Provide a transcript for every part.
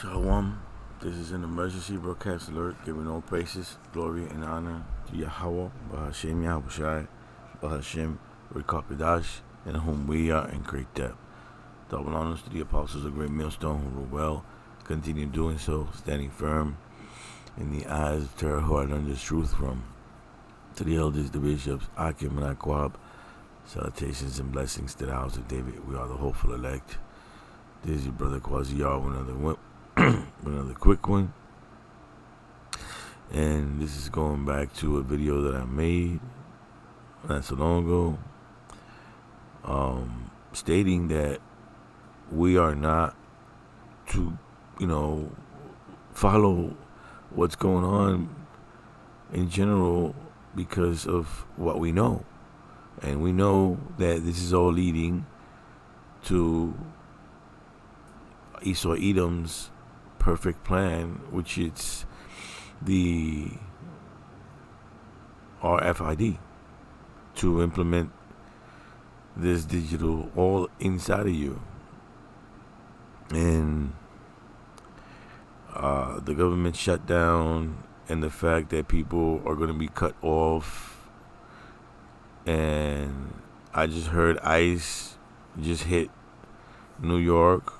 Shalom. This is an emergency broadcast alert giving all praises, glory, and honor to Yahweh, Bahashem Yahushai, Bahashem Rekapadash, in whom we are in great debt. Double honors to the apostles of Great Millstone who rule well, continue doing so, standing firm in the eyes of Terror who I learned this truth from. To the elders, the bishops, Akim and Akwab, salutations and blessings to the house of David. We are the hopeful elect. This is your brother Quasiyar with another quick one, and this is going back to a video that I made not so long ago, stating that we are not to, follow what's going on in general because of what we know, and we know that this is all leading to Esau Edom's perfect plan, which is the RFID, to implement this digital all inside of you. And the government shutdown and the fact that people are going to be cut off. And I just heard ICE just hit New York,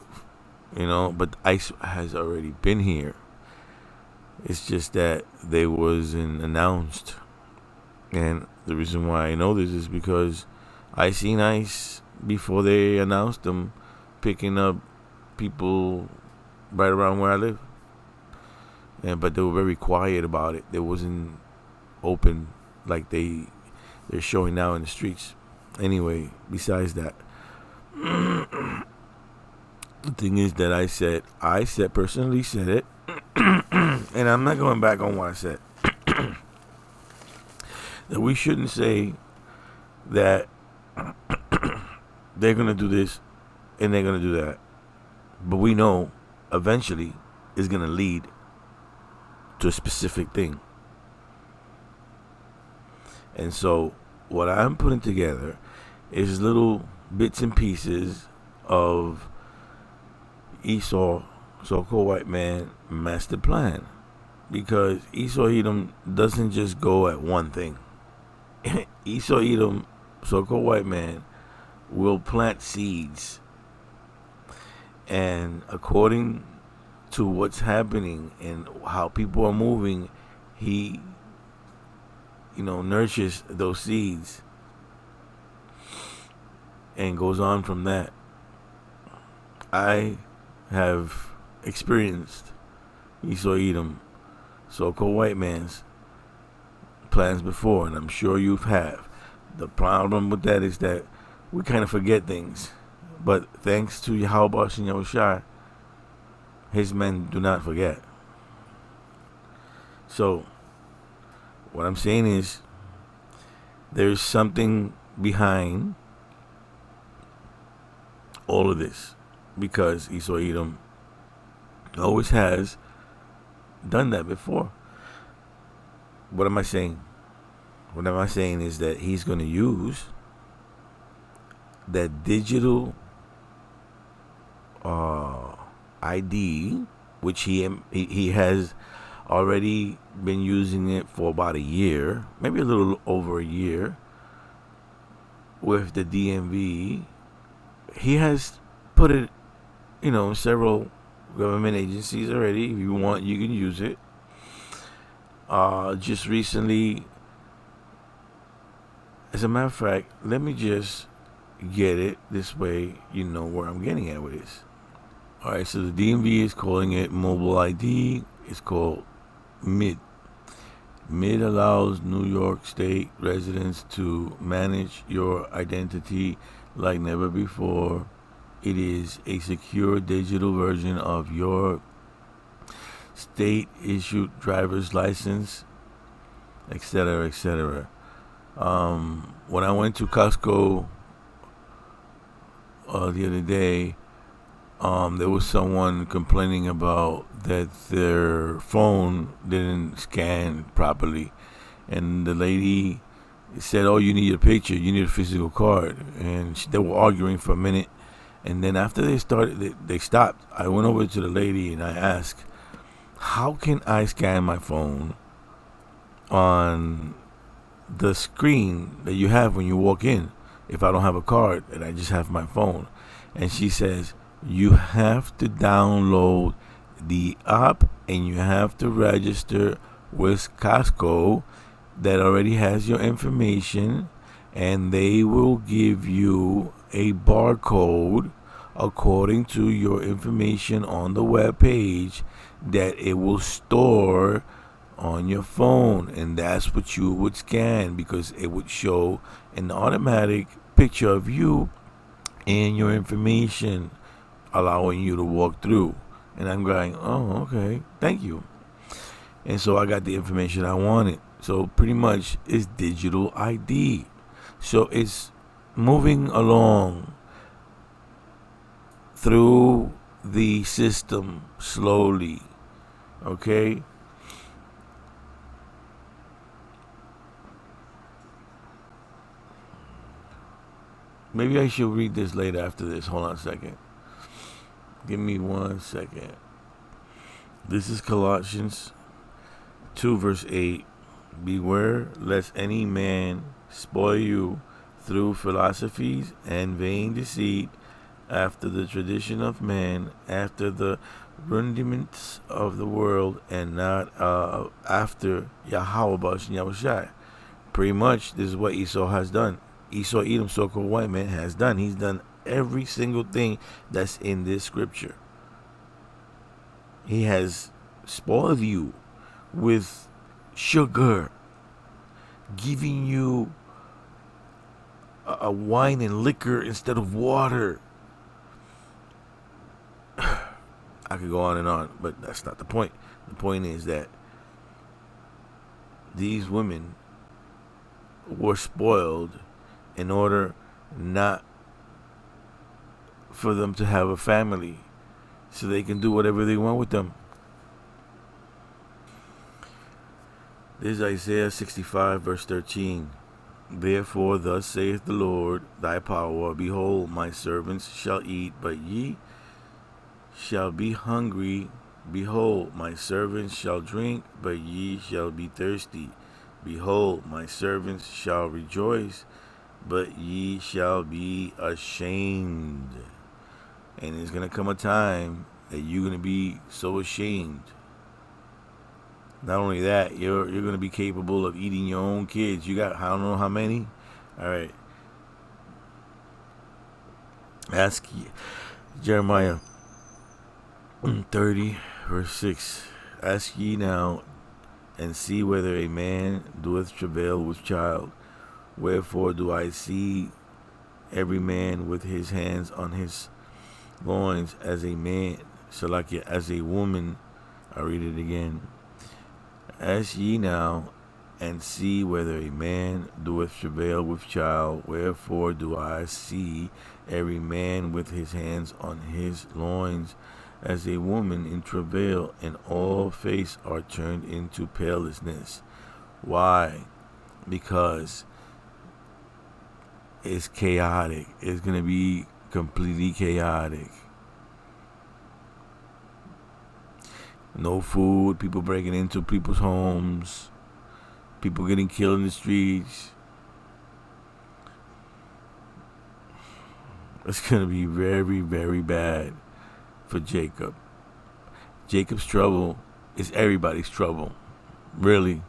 but ICE has already been here. It's just that they wasn't announced. And the reason why I know this is because I seen ICE before they announced them picking up people right around where I live. But they were very quiet about it. They wasn't open like they're showing now in the streets. Anyway, besides that, the thing is that I personally said it, and I'm not going back on what I said, that we shouldn't say that they're going to do this and they're going to do that. But we know eventually it's going to lead to a specific thing. And so what I'm putting together is little bits and pieces of Esau, so-called white man, master plan, because Esau Edom doesn't just go at one thing. Esau Edom, so-called white man, will plant seeds, and according to what's happening and how people are moving, he nurtures those seeds and goes on from that. I have experienced Esau Edom, so-called white man's plans before, and I'm sure you have. The problem with that is that we kind of forget things, but thanks to Yahweh and Yahushua, his men do not forget. So what I'm saying is there's something behind all of this, because Esau Edom always has done that before. What am I saying? What am I saying is that he's going to use that digital ID, which he has already been using it for about a year, maybe a little over a year, with the DMV. He has put it, several government agencies already. If you want, you can use it. Just recently, as a matter of fact, let me just get it this way, you know where I'm getting at with this. Alright, so the DMV is calling it mobile ID. It's called MID. MID allows New York State residents to manage your identity like never before. It is a secure digital version of your state-issued driver's license, etc., etc. When I went to Costco the other day, there was someone complaining about that their phone didn't scan properly, and the lady said, "Oh, you need a picture, you need a physical card," and they were arguing for a minute. And then after they stopped. I went over to the lady and I asked, how can I scan my phone on the screen that you have when you walk in if I don't have a card and I just have my phone? And she says, you have to download the app and you have to register with Costco that already has your information, and they will give you a barcode according to your information on the web page that it will store on your phone, and that's what you would scan, because it would show an automatic picture of you and your information, allowing you to walk through. And I'm going, oh, okay, thank you. And so I got the information I wanted. So pretty much it's digital ID. So it's moving along through the system slowly. Okay? Maybe I should read this later after this. Hold on a second. Give me 1 second. This is Colossians 2 verse 8. Beware lest any man spoil you through philosophies and vain deceit, after the tradition of man, after the rudiments of the world, and not after Yahweh Yahushai. Pretty much this is what Esau has done. Esau Edom, so-called white man, has done. He's done every single thing that's in this scripture. He has spoiled you with sugar, giving you a wine and liquor instead of water. I could go on, but that's not the point. The point is that these women were spoiled in order not for them to have a family, so they can do whatever they want with them. This is Isaiah 65 verse 13. Therefore thus saith the Lord thy power, behold, my servants shall eat, but ye shall be hungry. Behold, my servants shall drink, but ye shall be thirsty. Behold, my servants shall rejoice, but ye shall be ashamed. And there's going to come a time that you're going to be so ashamed. Not only that, you're going to be capable of eating your own kids. You got, I don't know how many. All right. Ask Jeremiah 30 verse 6. Ask ye now and see whether a man doeth travail with child. Wherefore do I see every man with his hands on his loins, as a man, Salakia, as a woman. I read it again. Ask ye now and see whether a man doeth travail with child. Wherefore do I see every man with his hands on his loins, as a woman in travail, and all face are turned into palelessness. Why? Because it's chaotic. It's going to be completely chaotic. No food, people breaking into people's homes, people getting killed in the streets. It's going to be very, very bad for Jacob. Jacob's trouble is everybody's trouble. Really.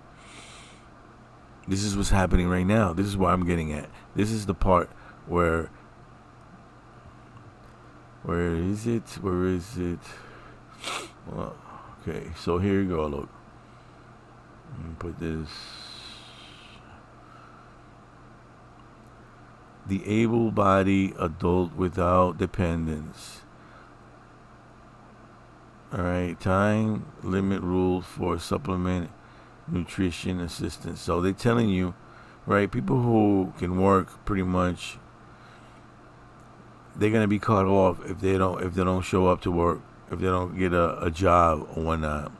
This is what's happening right now. This is where I'm getting at. This is the part where is it? Where is it? Well, okay, so here you go. Look. Let me put this. The able-bodied adult without dependence. All right, time limit rules for supplement nutrition assistance. So they're telling you, right, people who can work pretty much, they're gonna be cut off if they don't show up to work, if they don't get a job or whatnot.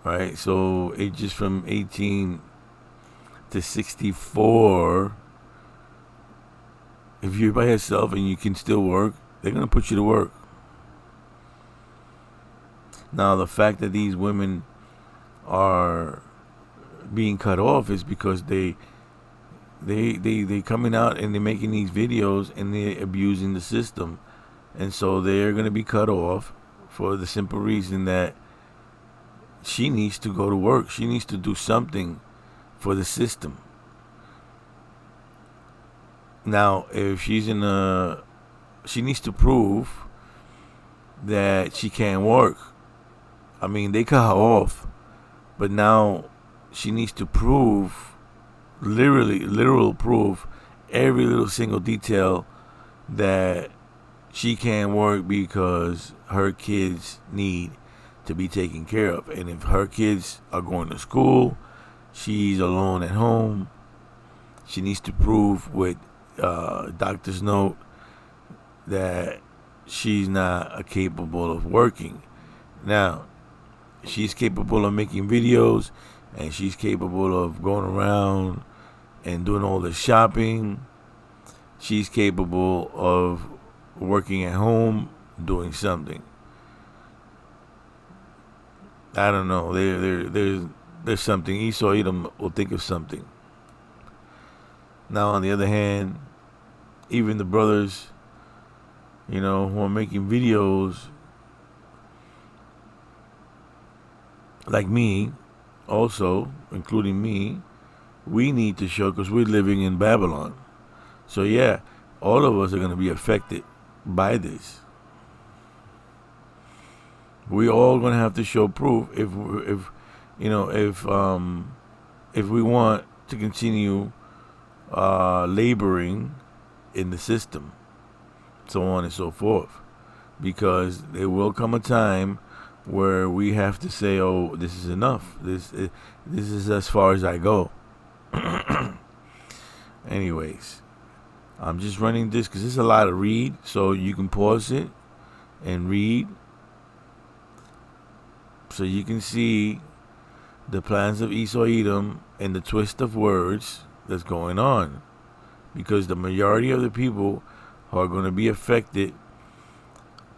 Right, so ages from 18 to 64 If you're by yourself and you can still work, they're going to put you to work. Now, the fact that these women are being cut off is because they coming out and they're making these videos and they're abusing the system. And so they're going to be cut off for the simple reason that she needs to go to work. She needs to do something for the system. Now, if she's she needs to prove that she can't work. I mean, they cut her off, but now she needs to prove, literal proof, every little single detail that she can't work because her kids need to be taken care of. And if her kids are going to school, she's alone at home, she needs to prove with doctor's note that she's not capable of working. Now, she's capable of making videos, and she's capable of going around and doing all the shopping. She's capable of working at home, doing something. I don't know. There's something. Esau Edom will think of something. Now, on the other hand, even the brothers, who are making videos, like me, also, including me, we need to show, because we're living in Babylon. So yeah, all of us are going to be affected by this. We all going to have to show proof if we want to continue laboring in the system, so on and so forth, because there will come a time where we have to say, oh, this is enough. This is as far as I go. Anyways, I'm just running this because there's a lot to read, so you can pause it and read so you can see the plans of Esau Edom and the twist of words that's going on, because the majority of the people who are going to be affected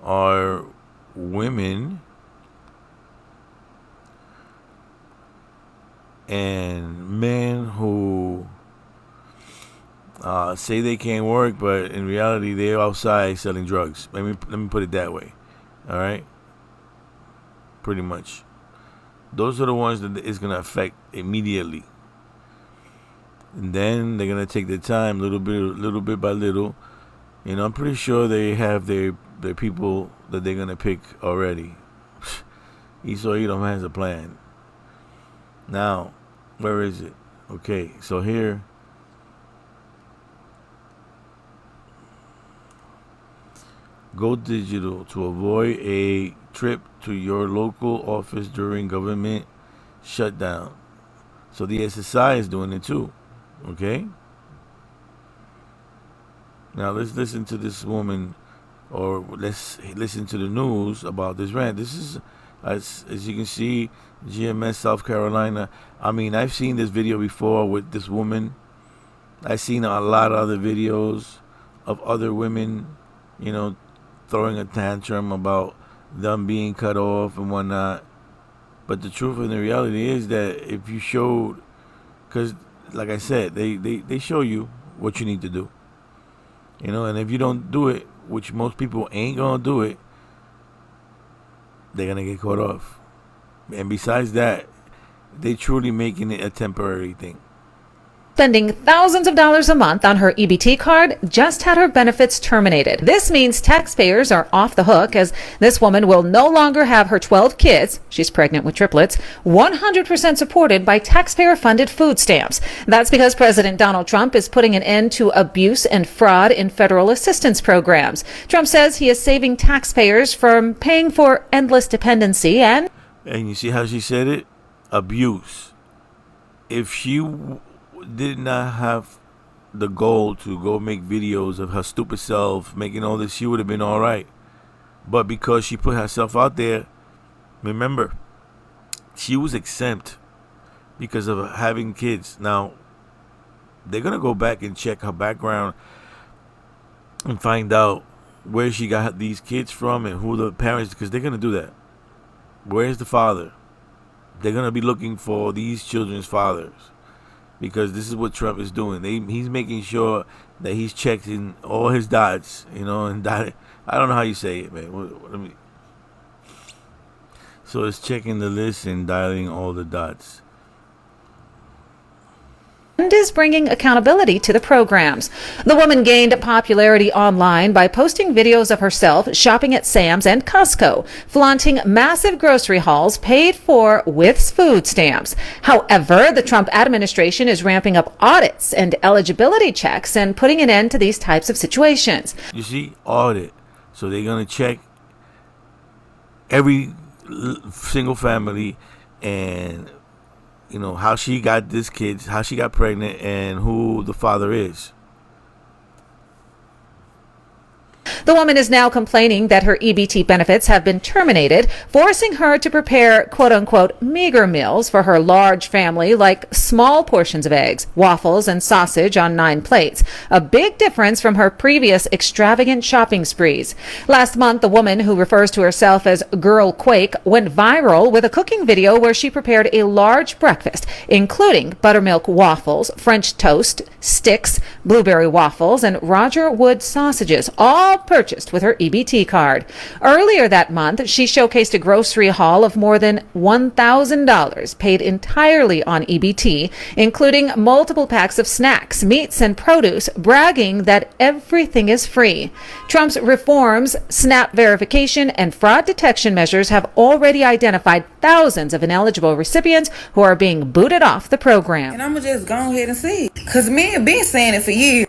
are women and men who say they can't work, but in reality they're outside selling drugs. Let me put it that way. All right, pretty much. Those are the ones that it's gonna affect immediately, and then they're gonna take their time, little bit by little. I'm pretty sure they have their people that they're gonna pick already. Esau Edom has a plan. Now, where is it? Okay, so here. Go digital to avoid a trip to your local office during government shutdown. So the SSI is doing it too. Okay? Now let's listen to this woman, or let's listen to the news about this rant. This is, as you can see, GMS, South Carolina. I mean, I've seen this video before with this woman. I've seen a lot of other videos of other women, throwing a tantrum about them being cut off and whatnot. But the truth and the reality is that if you showed, because like I said, they show you what you need to do. And if you don't do it, which most people ain't going to do it, they're going to get caught off. And besides that, they truly making it a temporary thing. Spending thousands of dollars a month on her EBT card just had her benefits terminated. This means taxpayers are off the hook, as this woman will no longer have her 12 kids, she's pregnant with triplets, 100% supported by taxpayer-funded food stamps. That's because President Donald Trump is putting an end to abuse and fraud in federal assistance programs. Trump says he is saving taxpayers from paying for endless dependency and you see how she said it? Abuse. If she did not have the goal to go make videos of her stupid self making all this, she would have been all right. But because she put herself out there, remember, she was exempt because of having kids. Now, they're going to go back and check her background and find out where she got these kids from and who the parents, because they're gonna do that. Where's the father? They're gonna be looking for these children's fathers, because this is what Trump is doing. He's making sure that he's checking all his dots, and dot. I don't know how you say it, man. Let me. So it's checking the list and dialing all the dots. And is bringing accountability to the programs. The woman gained popularity online by posting videos of herself shopping at Sam's and Costco, flaunting massive grocery hauls paid for with food stamps. However, the Trump administration is ramping up audits and eligibility checks and putting an end to these types of situations. You see, audit. So they're going to check every single family and how she got this kid, how she got pregnant, and who the father is. The woman is now complaining that her EBT benefits have been terminated, forcing her to prepare quote-unquote meager meals for her large family, like small portions of eggs, waffles, and sausage on 9 plates, a big difference from her previous extravagant shopping sprees. Last month, the woman, who refers to herself as Girl Quake, went viral with a cooking video where she prepared a large breakfast, including buttermilk waffles, French toast, sticks, blueberry waffles, and Roger Wood sausages, all purchased with her EBT card. Earlier that month, she showcased a grocery haul of more than $1,000 paid entirely on EBT, including multiple packs of snacks, meats, and produce, bragging that everything is free. Trump's reforms, SNAP verification, and fraud detection measures have already identified thousands of ineligible recipients who are being booted off the program. And I'm going to just go ahead and see it. Because men have been saying it for years.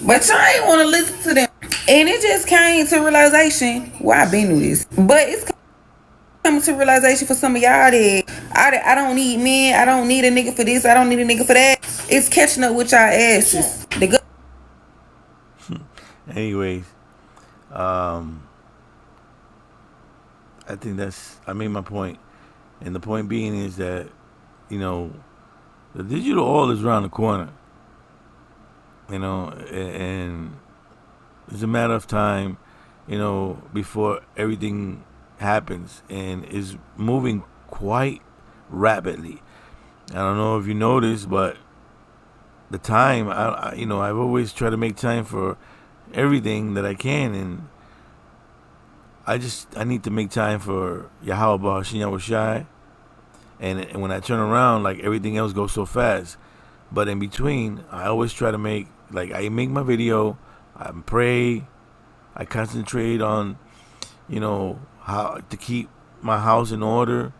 But y'all ain't want to listen to them. And it just came to realization. Well, I've been through this. But it's coming to realization for some of y'all that I don't need men. I don't need a nigga for this. I don't need a nigga for that. It's catching up with y'all asses. Anyways, I think I made my point. And the point being is that, the digital oil is around the corner. And it's a matter of time, before everything happens, and is moving quite rapidly. I don't know if you noticed, but the time, I've always tried to make time for everything that I can, and I need to make time for Yahweh Bahashim Yahushai, and when I turn around, like, everything else goes so fast. But in between, I always try to I make my video, I pray, I concentrate on, how to keep my house in order.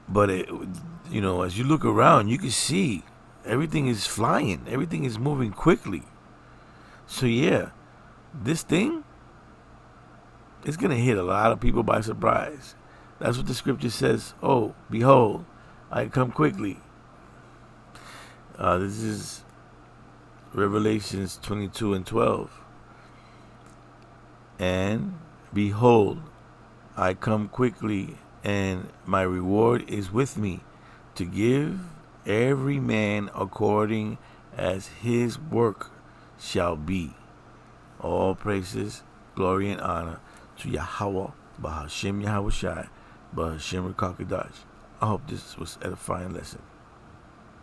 But, as you look around, you can see everything is flying. Everything is moving quickly. So, yeah, this thing is going to hit a lot of people by surprise. That's what the scripture says. Oh, behold, I come quickly. This is Revelations 22:12. And behold, I come quickly, and my reward is with me, to give every man according as his work shall be. All praises, glory, and honor to Yahweh, Bahashim Yahushai, Bahashim Rakakadash. I hope this was an edifying lesson.